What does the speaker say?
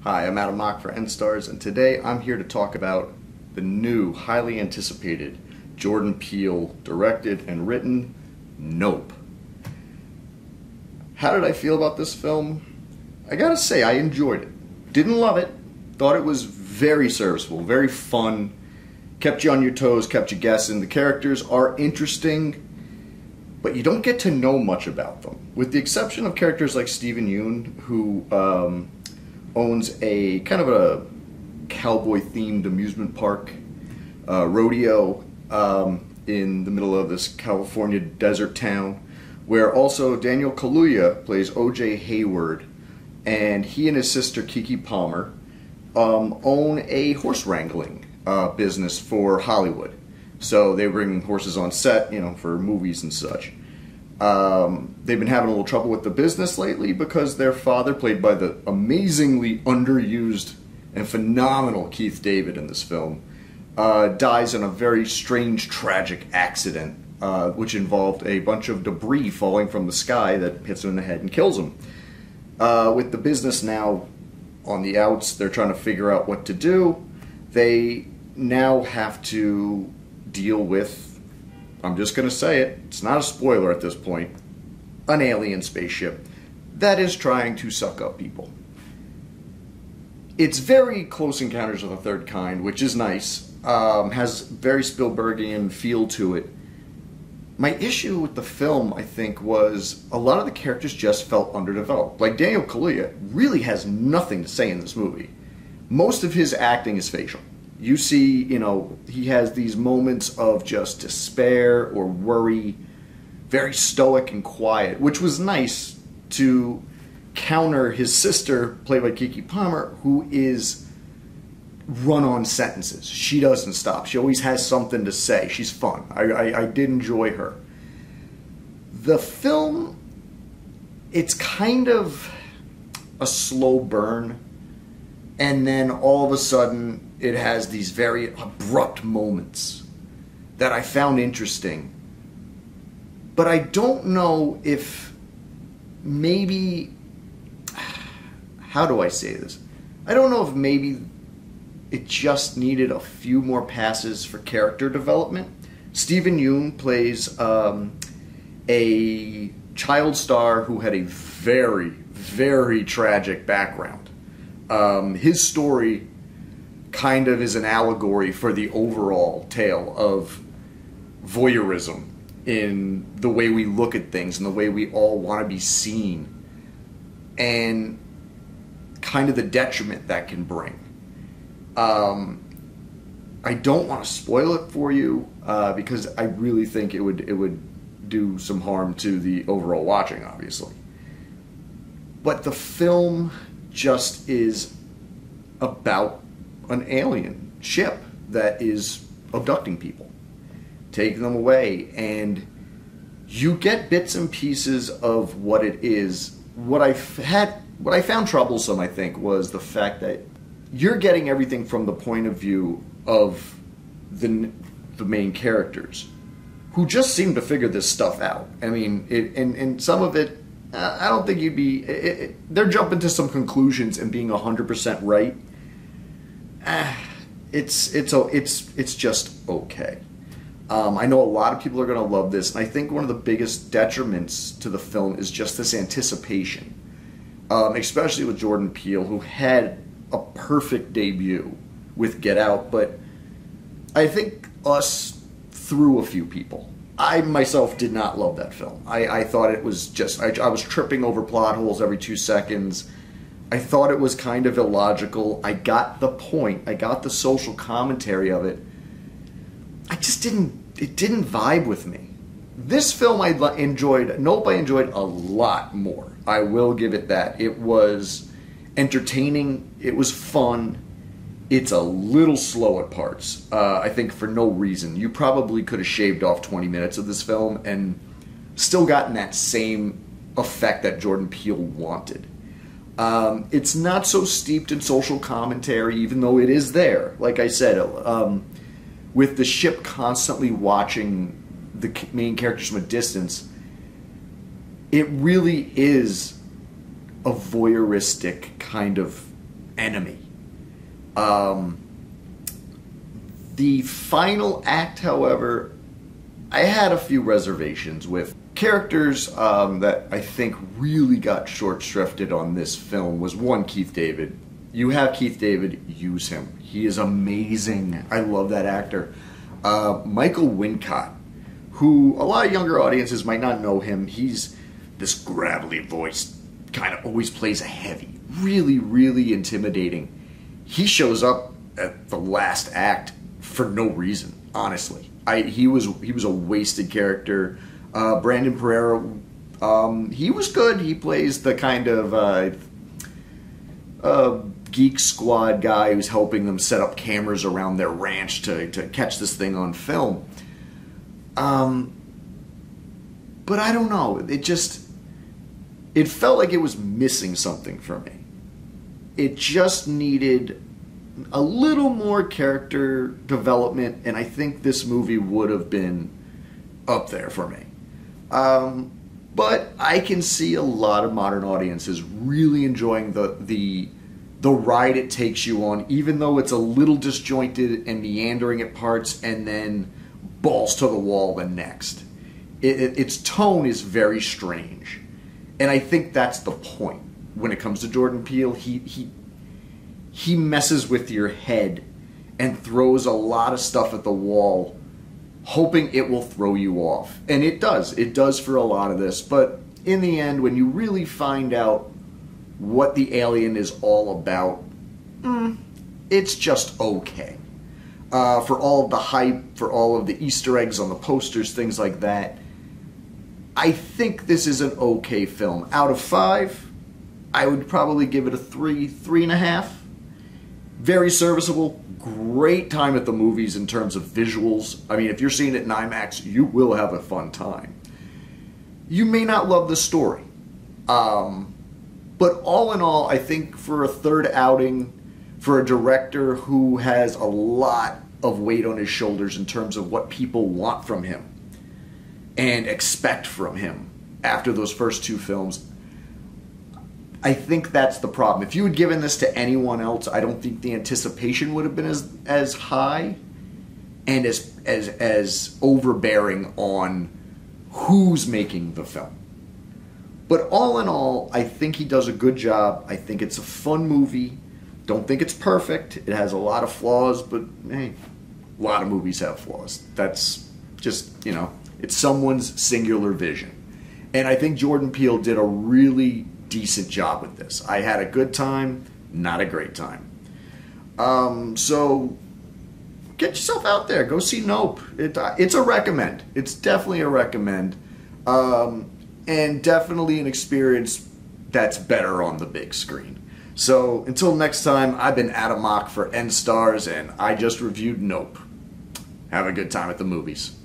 Hi, I'm Adam Mock for Enstarz, and today I'm here to talk about the new, highly anticipated, Jordan Peele directed and written Nope. How did I feel about this film? I gotta say, I enjoyed it. Didn't love it. Thought it was very serviceable, very fun. Kept you on your toes, kept you guessing. The characters are interesting, but you don't get to know much about them. With the exception of characters like Steven Yeun, who owns a kind of a cowboy-themed amusement park, rodeo in the middle of this California desert town, where also Daniel Kaluuya plays O.J. Hayward, and he and his sister Keke Palmer own a horse wrangling business for Hollywood. So they bring horses on set, you know, for movies and such. They've been having a little trouble with the business lately because their father, played by the amazingly underused and phenomenal Keith David in this film, dies in a very strange, tragic accident, which involved a bunch of debris falling from the sky that hits him in the head and kills him. With the business now on the outs, they're trying to figure out what to do. They now have to deal with, I'm just going to say it, it's not a spoiler at this point, an alien spaceship that is trying to suck up people. It's very Close Encounters of the Third Kind, which is nice. Has very Spielbergian feel to it. My issue with the film, I think, was a lot of the characters just felt underdeveloped. Like Daniel Kaluuya really has nothing to say in this movie. Most of his acting is facial. You see, you know, he has these moments of just despair or worry, very stoic and quiet, which was nice to counter his sister, played by Keke Palmer, who is run-on sentences. She doesn't stop. She always has something to say. She's fun. I did enjoy her. The film, it's kind of a slow burn, and then all of a sudden it has these very abrupt moments that I found interesting. But I don't know if maybe, how do I say this? I don't know if maybe it just needed a few more passes for character development. Steven Yeun plays a child star who had a very, very tragic background. His story kind of is an allegory for the overall tale of voyeurism in the way we look at things and the way we all want to be seen, and kind of the detriment that can bring. I don't want to spoil it for you because I really think it would do some harm to the overall watching, obviously. But the film just is about an alien ship that is abducting people, taking them away, and you get bits and pieces of what it is. What I found troublesome, I think, was the fact that you're getting everything from the point of view of the main characters, who just seem to figure this stuff out. I mean, and some of it, I don't think you'd be. They're jumping to some conclusions and being 100% right. It's just okay. I know a lot of people are going to love this, and I think one of the biggest detriments to the film is just this anticipation, especially with Jordan Peele, who had a perfect debut with Get Out, but I think us threw a few people. I myself did not love that film. I thought it was just, I was tripping over plot holes every 2 seconds. I thought it was kind of illogical. I got the point. I got the social commentary of it. I just didn't, it didn't vibe with me. This film I enjoyed, Nope, I enjoyed a lot more. I will give it that. It was entertaining. It was fun. It's a little slow at parts, I think for no reason. You probably could have shaved off 20 minutes of this film and still gotten that same effect that Jordan Peele wanted. It's not so steeped in social commentary, even though it is there. Like I said, with the ship constantly watching the main characters from a distance, it really is a voyeuristic kind of enemy. The final act, however, I had a few reservations with. Characters that I think really got short-shrifted on this film was one, Keith David. You have Keith David, use him. He is amazing. I love that actor. Michael Wincott, who a lot of younger audiences might not know him. He's this gravelly voice, kind of always plays a heavy, really, really intimidating. He shows up at the last act for no reason, honestly. He was a wasted character. Brandon Pereira, he was good. He plays the kind of geek squad guy who's helping them set up cameras around their ranch to catch this thing on film. But I don't know. It felt like it was missing something for me. It just needed a little more character development, and I think this movie would have been up there for me. But I can see a lot of modern audiences really enjoying the ride it takes you on, even though it's a little disjointed and meandering at parts, and then balls to the wall the next. Its tone is very strange, and I think that's the point when it comes to Jordan Peele. He messes with your head and throws a lot of stuff at the wall, hoping it will throw you off. And it does. It does for a lot of this. But in the end, when you really find out what the alien is all about, it's just okay. For all of the hype, for all of the Easter eggs on the posters, things like that, I think this is an okay film. Out of 5, I would probably give it a 3, 3.5. Very serviceable, great time at the movies in terms of visuals. I mean, if you're seeing it in IMAX, you will have a fun time. You may not love the story. But all in all, I think for a third outing, for a director who has a lot of weight on his shoulders in terms of what people want from him and expect from him after those first 2 films, I think that's the problem. If you had given this to anyone else, I don't think the anticipation would have been as high and as overbearing on who's making the film. But all in all, I think he does a good job. I think it's a fun movie. Don't think it's perfect. It has a lot of flaws, but hey, a lot of movies have flaws. That's just, it's someone's singular vision. And I think Jordan Peele did a really decent job with this. I had a good time, not a great time. So get yourself out there. Go see Nope. It's a recommend. It's definitely a recommend. And definitely an experience that's better on the big screen. So until next time, I've been Adam Mock for Enstarz, and I just reviewed Nope. Have a good time at the movies.